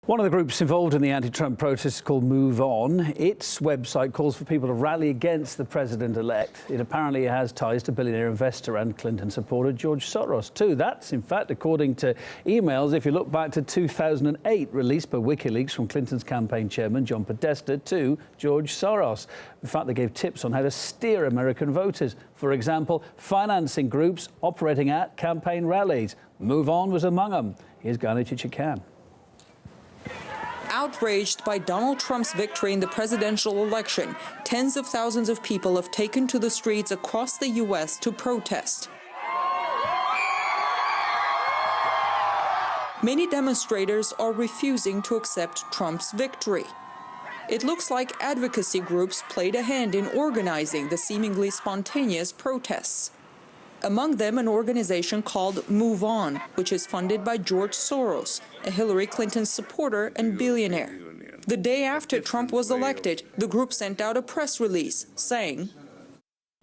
One of the groups involved in the anti-Trump protests is called Move On. Its website calls for people to rally against the president-elect. It apparently has ties to billionaire investor and Clinton supporter George Soros, too. That's, in fact, according to emails, if you look back to 2008, released by WikiLeaks from Clinton's campaign chairman, John Podesta, to George Soros. In fact, they gave tips on how to steer American voters. For example, financing groups operating at campaign rallies. Move On was among them. Here's Ghana Chichikan. Outraged by Donald Trump's victory in the presidential election, tens of thousands of people have taken to the streets across the U.S. to protest. Many demonstrators are refusing to accept Trump's victory. It looks like advocacy groups played a hand in organizing the seemingly spontaneous protests. Among them, an organization called Move On, which is funded by George Soros, a Hillary Clinton supporter and billionaire. The day after Trump was elected, the group sent out a press release saying,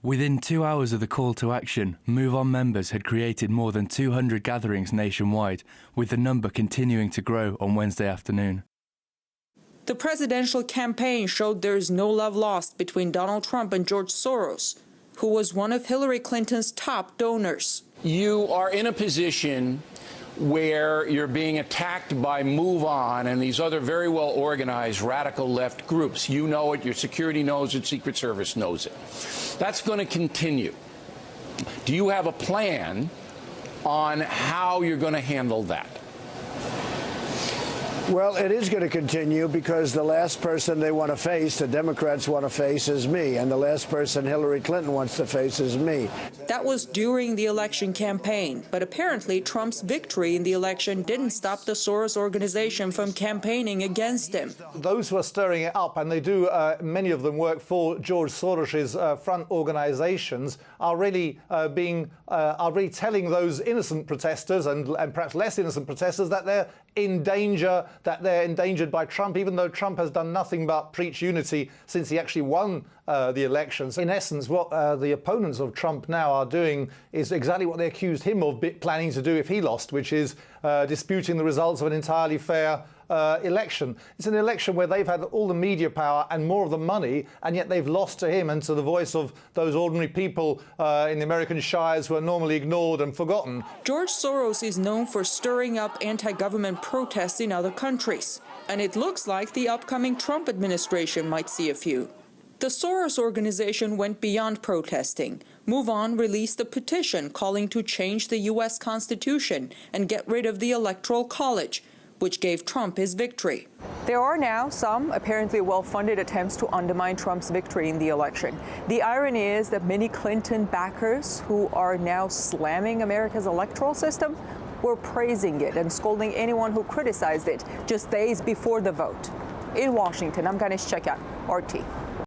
"Within 2 hours of the call to action, Move On members had created more than 200 gatherings nationwide, with the number continuing to grow on Wednesday afternoon." The presidential campaign showed there is no love lost between Donald Trump and George Soros, who was one of Hillary Clinton's top donors. You are in a position where you're being attacked by Move On and these other very well organized radical left groups. You know it, your security knows it, Secret Service knows it. That's going to continue. Do you have a plan on how you're going to handle that? Well, it is going to continue because the last person they want to face, the Democrats want to face, is me. And the last person Hillary Clinton wants to face is me. That was during the election campaign. But apparently Trump's victory in the election didn't stop the Soros organization from campaigning against him. Those who are stirring it up, and they do, many of them work for George Soros's front organizations, are really telling those innocent protesters and perhaps less innocent protesters that they're in danger, that they're endangered by Trump, even though Trump has done nothing but preach unity since he actually won the elections. In essence, what the opponents of Trump now are doing is exactly what they accused him of planning to do if he lost, which is disputing the results of an entirely fair election. It's an election where they've had all the media power and more of the money, and yet they've lost to him and to the voice of those ordinary people in the American shires who are normally ignored and forgotten. George Soros is known for stirring up anti-government protests in other countries, and it looks like the upcoming Trump administration might see a few. The Soros organization went beyond protesting. Move On released a petition calling to change the U.S. Constitution and get rid of the Electoral College, which gave Trump his victory. There are now some apparently well-funded attempts to undermine Trump's victory in the election. The irony is that many Clinton backers who are now slamming America's electoral system were praising it and scolding anyone who criticized it just days before the vote. In Washington, I'm Ganesh Chekyan, RT.